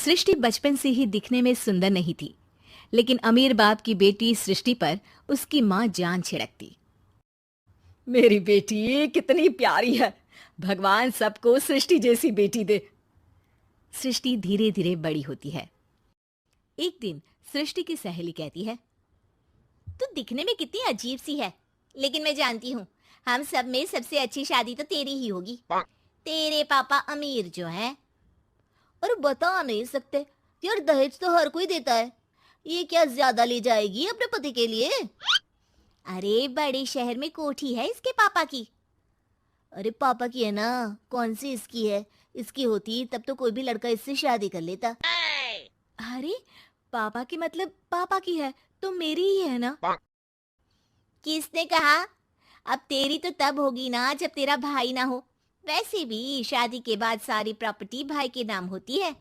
सृष्टि बचपन से ही दिखने में सुंदर नहीं थी, लेकिन अमीर बाप की बेटी सृष्टि पर उसकी माँ जान छिड़कती। मेरी बेटी कितनी प्यारी है। भगवान सबको सृष्टि जैसी बेटी दे। सृष्टि धीरे धीरे बड़ी होती है। एक दिन सृष्टि की सहेली कहती है, तू दिखने में कितनी अजीब सी है, लेकिन मैं जानती हूँ हम सब में सबसे अच्छी शादी तो तेरी ही होगी। तेरे पापा अमीर जो हैं। और बता नहीं सकते यार, दहेज तो हर कोई देता है, ये क्या ज्यादा ले जाएगी अपने पति के लिए? अरे बड़े शहर में कोठी है इसके पापा की। अरे पापा की है ना, कौन सी इसकी है? इसकी होती तब तो कोई भी लड़का इससे शादी कर लेता। अरे पापा की मतलब पापा की है तो मेरी ही है ना। किसने कहा? अब तेरी तो तब होगी ना जब तेरा भाई ना हो। वैसे भी शादी के बाद सारी प्रॉपर्टी भाई के नाम होती है।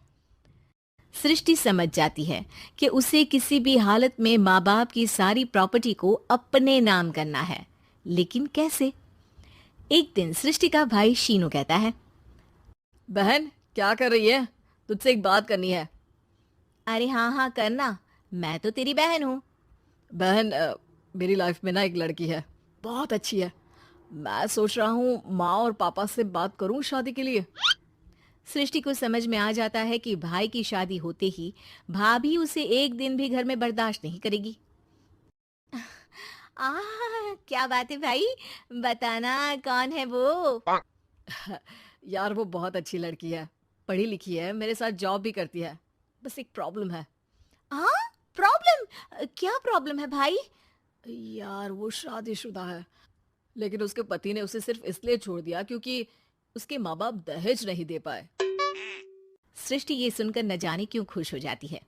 सृष्टि समझ जाती है कि उसे किसी भी हालत में माँ बाप की सारी प्रॉपर्टी को अपने नाम करना है, लेकिन कैसे? एक दिन सृष्टि का भाई शीनू कहता है, बहन क्या कर रही है? तुझसे एक बात करनी है। अरे हाँ हाँ करना, मैं तो तेरी बहन हूँ। बहन मेरी लाइफ में ना एक लड़की है, बहुत अच्छी है। मैं सोच रहा हूँ माँ और पापा से बात करूँ शादी के लिए। सृष्टि को समझ में आ जाता है कि भाई की शादी होते ही भाभी उसे एक दिन भी घर में बर्दाश्त नहीं करेगी। क्या बात है भाई, बताना कौन है वो? यार वो बहुत अच्छी लड़की है, पढ़ी लिखी है, मेरे साथ जॉब भी करती है। बस एक प्रॉब्लम है। हाँ प्रॉब्लम? क्या प्रॉब्लम है भाई? यार वो शादीशुदा है, लेकिन उसके पति ने उसे सिर्फ इसलिए छोड़ दिया क्योंकि उसके माँ बाप दहेज नहीं दे पाए। सृष्टि ये सुनकर न जाने क्यों खुश हो जाती है।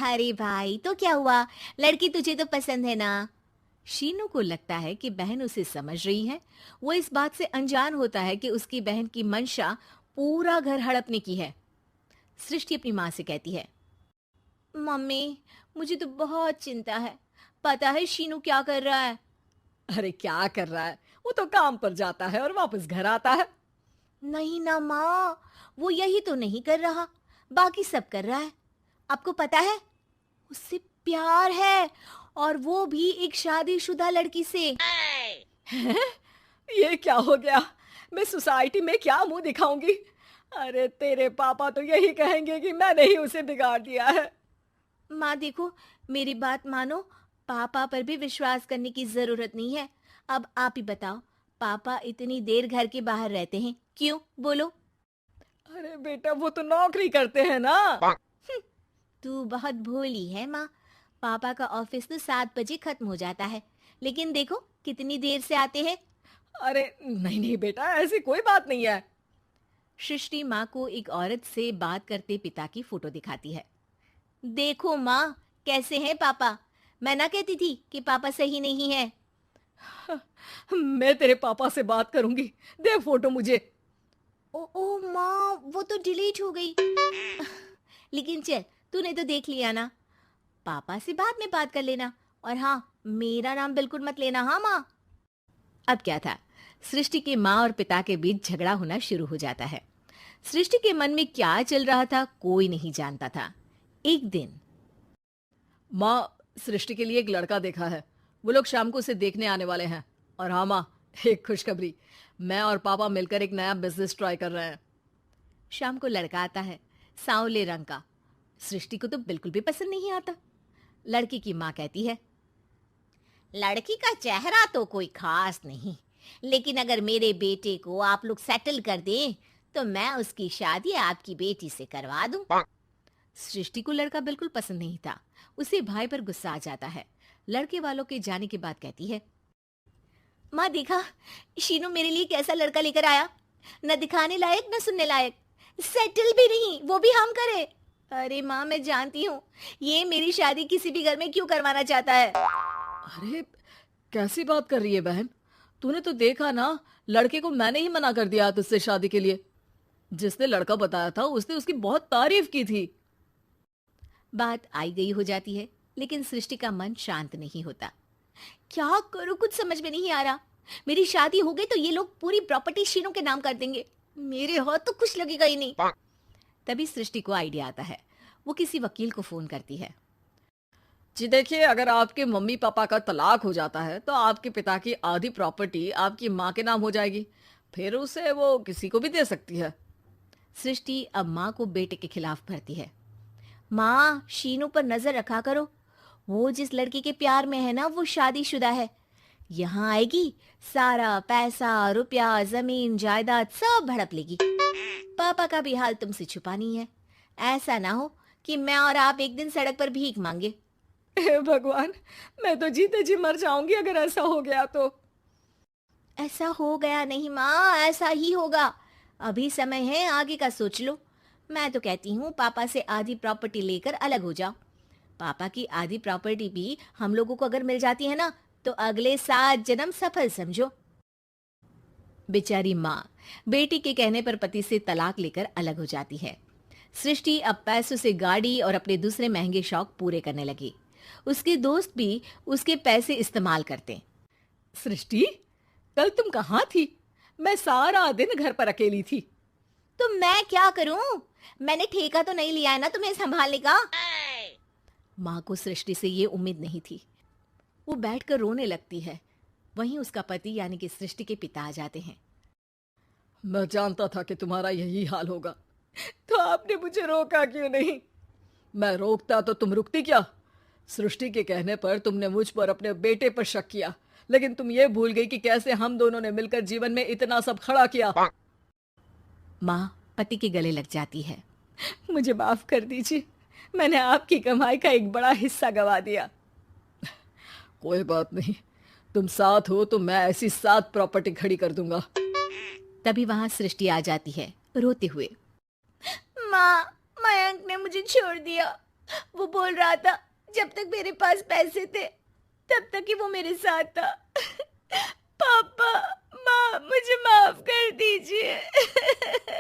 अरे भाई तो क्या हुआ, लड़की तुझे तो पसंद है ना। शीनू को लगता है कि बहन उसे समझ रही है। वो इस बात से अनजान होता है कि उसकी बहन की मंशा पूरा घर हड़पने की है। सृष्टि अपनी माँ से कहती है, मम्मी मुझे तो बहुत चिंता है। पता है शीनू क्या कर रहा है? अरे क्या कर रहा है? वो तो काम पर जाता है और वापस घर आता है। नहीं ना माँ, वो यही तो नहीं कर रहा, बाकी सब कर रहा है। आपको पता है उससे प्यार है, और वो भी एक शादीशुदा लड़की से। ये क्या हो गया? मैं सोसाइटी में क्या मुंह दिखाऊंगी? अरे तेरे पापा तो यही कहेंगे कि मैंने ही उसे बिगाड़ दिया है। माँ देखो, मेरी बात मानो, पापा पर भी विश्वास करने की जरूरत नहीं है। अब आप ही बताओ, पापा इतनी देर घर के बाहर रहते हैं क्यों, बोलो? अरे बेटा वो तो नौकरी करते हैं ना। तू बहुत भोली है माँ। पापा का ऑफिस तो 7 बजे खत्म हो जाता है, लेकिन देखो कितनी देर से आते हैं। अरे नहीं नहीं बेटा, ऐसी कोई बात नहीं है। सृष्टि माँ को एक औरत से बात करते पिता की फोटो दिखाती है। देखो माँ, कैसे हैं पापा? मैं ना कहती थी कि पापा सही नहीं है। मैं तेरे पापा से बात करूंगी, दे फोटो मुझे। ओ माँ, वो तो डिलीट हो गई। लेकिन चल, तूने तो देख लिया ना। पापा से बाद में बात कर लेना, और हाँ, मेरा नाम बिल्कुल मत लेना। हाँ माँ। अब क्या था, सृष्टि के माँ और पिता के बीच झगड़ा होना शुरू हो जाता है। सृष्टि के मन में क्या चल रहा था कोई नहीं जानता था। एक दिन, माँ सृष्टि के लिए एक लड़का देखा है, वो लोग शाम को उसे देखने आने वाले हैं। और हाँ माँ, एक खुशखबरी, मैं और पापा मिलकर एक नया बिजनेस ट्राई कर रहे हैं। शाम को लड़का आता है, सांवले रंग का। सृष्टि को तो बिल्कुल भी पसंद नहीं आता। लड़की की माँ कहती है, लड़की का चेहरा तो कोई खास नहीं, लेकिन अगर मेरे बेटे को आप लोग सेटल कर दें तो मैं उसकी शादी आपकी बेटी से करवा दूं। सृष्टि को लड़का बिल्कुल पसंद नहीं था। उसे भाई पर गुस्सा आ जाता है। लड़के वालों के जाने के बाद कहती है, माँ देखा, शीनू मेरे लिए कैसा लड़का लेकर आया, न दिखाने लायक न सुनने लायक, सेटल भी नहीं, वो भी हम करे। अरे माँ मैं जानती हूँ ये मेरी शादी किसी भी घर में क्यों करवाना चाहता है। अरे कैसी बात कर रही है बहन? तूने तो देखा ना, लड़के को मैंने ही मना कर दिया तुझसे शादी के लिए। जिसने लड़का बताया था उसने उसकी बहुत तारीफ की थी। बात आई गई हो जाती है, लेकिन सृष्टि का मन शांत नहीं होता। क्या करूं, कुछ समझ में नहीं आ रहा। मेरी शादी हो गई तो ये लोग पूरी प्रॉपर्टी शीनू के नाम कर देंगे, मेरे हाथ तो कुछ लगेगा ही नहीं। तभी सृष्टि को आइडिया आता है। वो किसी वकील को फोन करती है। जी देखिए, अगर आपके मम्मी पापा का तलाक हो जाता है तो आपके पिता की आधी प्रॉपर्टी आपकी माँ के नाम हो जाएगी, फिर उसे वो किसी को भी दे सकती है। सृष्टि अब माँ को बेटे के खिलाफ भरती है। माँ, शीनू पर नजर रखा करो। वो जिस लड़की के प्यार में है ना, वो शादीशुदा है। यहाँ आएगी, सारा पैसा, रुपया, जमीन, जायदाद सब हड़प लेगी। पापा का भी हाल तुमसे छुपा नहीं है। ऐसा ना हो कि मैं और आप एक दिन सड़क पर भीख मांगे। हे भगवान, मैं तो जीते जी मर जाऊंगी अगर ऐसा हो गया तो। ऐसा हो गया नहीं माँ, ऐसा ही होगा। अभी समय है, आगे का सोच लो। मैं तो कहती हूँ पापा से आधी प्रॉपर्टी लेकर अलग हो जाओ। पापा की आधी प्रॉपर्टी भी हम लोगों को अगर मिल जाती है ना, तो अगले 7 जन्म सफल समझो। बेचारी माँ बेटी के कहने पर पति से तलाक लेकर अलग हो जाती है। सृष्टि अब पैसों से गाड़ी और अपने दूसरे महंगे शौक पूरे करने लगी। उसके दोस्त भी उसके पैसे इस्तेमाल करते। सृष्टि, कल तुम कहाँ थी? मैं सारा दिन घर पर अकेली थी। तो मैं क्या करूं? मैंने ठेका तो नहीं लिया है ना तुम्हें संभालने का। माँ को सृष्टि से ये उम्मीद नहीं थी। वो बैठकर रोने लगती है। वहीं उसका पति यानी कि सृष्टि के पिता आ जाते हैं। मैं जानता था कि तुम्हारा यही हाल होगा, तो आपने मुझे रोका क्यों नहीं? मैं रोकता तो तुम रुकती क्या? सृष्टि के कहने पर तुमने मुझ पर अपने बेटे पर शक किया, लेकिन तुम ये भूल गई कि कैसे हम दोनों ने मिलकर जीवन में इतना सब खड़ा किया। माँ पति के गले लग जाती है। मुझे माफ कर दीजिए, मैंने आपकी कमाई का एक बड़ा हिस्सा गवा दिया। कोई बात नहीं, तुम साथ हो तो मैं ऐसी 7 प्रॉपर्टी खड़ी कर दूंगा। तभी वहां सृष्टि आ जाती है रोते हुए। माँ, मयंक ने मुझे छोड़ दिया। वो बोल रहा था जब तक मेरे पास पैसे थे तब तक ही वो मेरे साथ था,